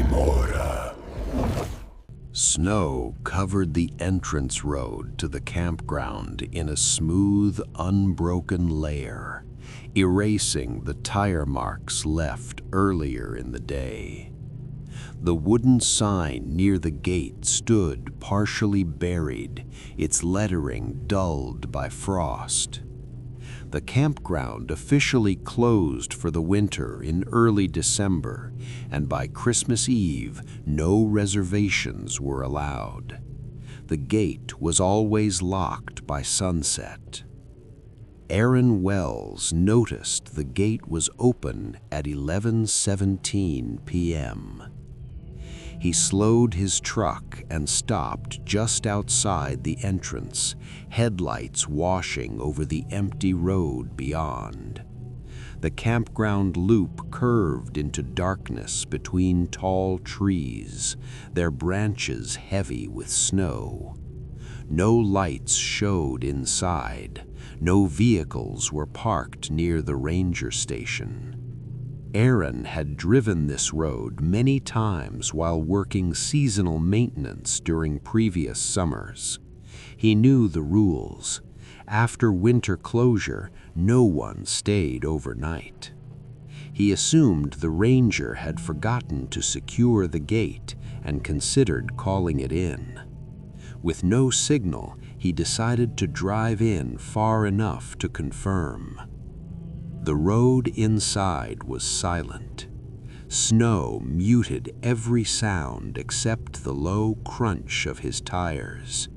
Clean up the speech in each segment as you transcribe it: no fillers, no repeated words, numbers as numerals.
GRIMORA. Snow covered the entrance road to the campground in a smooth, unbroken layer, erasing the tire marks left earlier in the day. The wooden sign near the gate stood partially buried, its lettering dulled by frost. The campground officially closed for the winter in early December, and by Christmas Eve, no reservations were allowed. The gate was always locked by sunset. Aaron Wells noticed the gate was open at 11:17 p.m. He slowed his truck and stopped just outside the entrance, headlights washing over the empty road beyond. The campground loop curved into darkness between tall trees, their branches heavy with snow. No lights showed inside. No vehicles were parked near the ranger station. Aaron had driven this road many times while working seasonal maintenance during previous summers. He knew the rules. After winter closure, no one stayed overnight. He assumed the ranger had forgotten to secure the gate and considered calling it in. With no signal, he decided to drive in far enough to confirm. The road inside was silent. Snow muted every sound except the low crunch of his tires.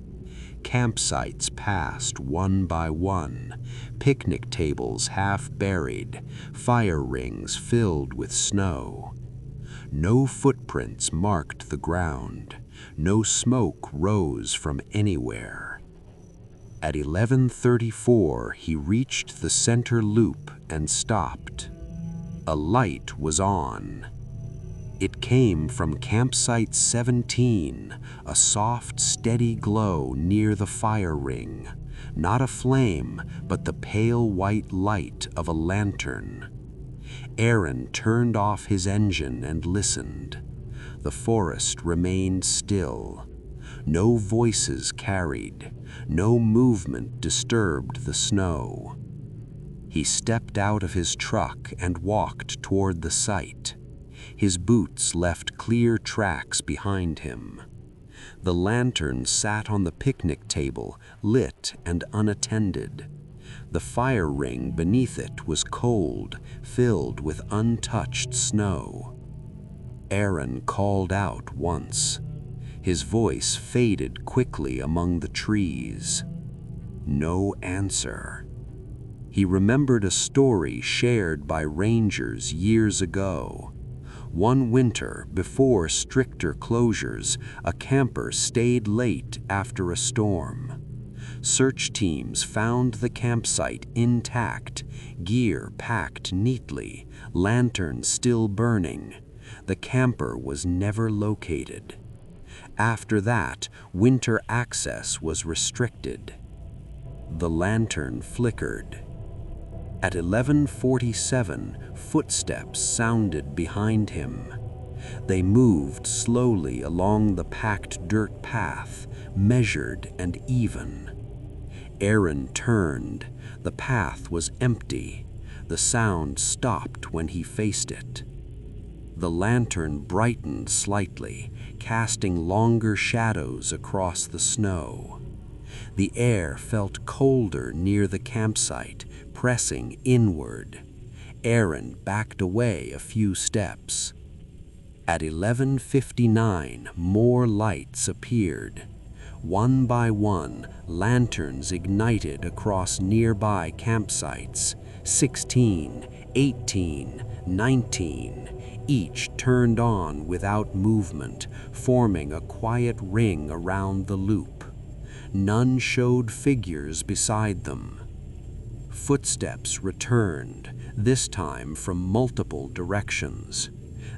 Campsites passed one by one, picnic tables half buried, fire rings filled with snow. No footprints marked the ground. No smoke rose from anywhere. At 11:34, he reached the center loop and stopped. A light was on. It came from campsite 17, a soft, steady glow near the fire ring. Not a flame, but the pale white light of a lantern. Aaron turned off his engine and listened. The forest remained still. No voices carried. No movement disturbed the snow. He stepped out of his truck and walked toward the site. His boots left clear tracks behind him. The lantern sat on the picnic table, lit and unattended. The fire ring beneath it was cold, filled with untouched snow. Aaron called out once. His voice faded quickly among the trees. No answer. He remembered a story shared by rangers years ago. One winter, before stricter closures, a camper stayed late after a storm. Search teams found the campsite intact, gear packed neatly, lanterns still burning. The camper was never located. After that, winter access was restricted. The lantern flickered. At 11:47, footsteps sounded behind him. They moved slowly along the packed dirt path, measured and even. Aaron turned. The path was empty. The sound stopped when he faced it. The lantern brightened slightly, casting longer shadows across the snow. The air felt colder near the campsite, pressing inward. Aaron backed away a few steps. At 11:59, more lights appeared. One by one, lanterns ignited across nearby campsites. 16, 18, 19. Each turned on without movement, forming a quiet ring around the loop. None showed figures beside them. Footsteps returned, this time from multiple directions.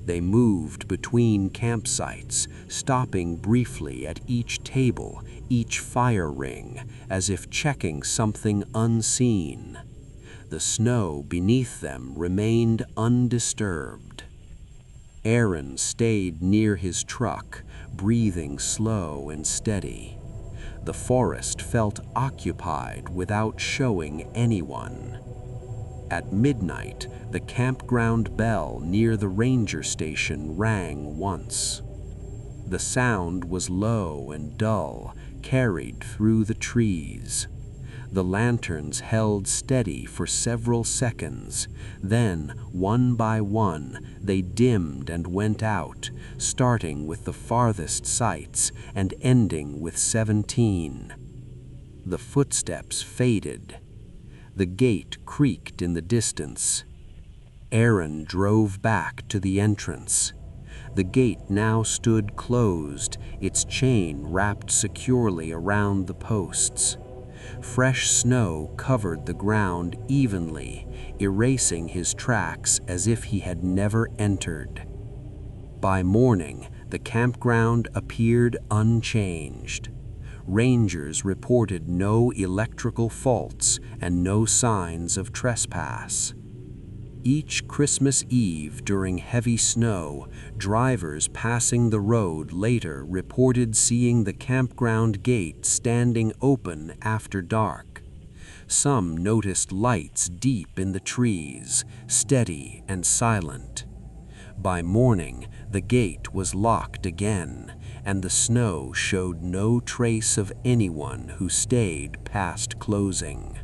They moved between campsites, stopping briefly at each table, each fire ring, as if checking something unseen. The snow beneath them remained undisturbed. Aaron stayed near his truck, breathing slow and steady. The forest felt occupied without showing anyone. At midnight, the campground bell near the ranger station rang once. The sound was low and dull, carried through the trees. The lanterns held steady for several seconds. Then, one by one, they dimmed and went out, starting with the farthest sights and ending with 17. The footsteps faded. The gate creaked in the distance. Aaron drove back to the entrance. The gate now stood closed, its chain wrapped securely around the posts. Fresh snow covered the ground evenly, erasing his tracks as if he had never entered. By morning, the campground appeared unchanged. Rangers reported no electrical faults and no signs of trespass. Each Christmas Eve during heavy snow, drivers passing the road later reported seeing the campground gate standing open after dark. Some noticed lights deep in the trees, steady and silent. By morning, the gate was locked again, and the snow showed no trace of anyone who stayed past closing.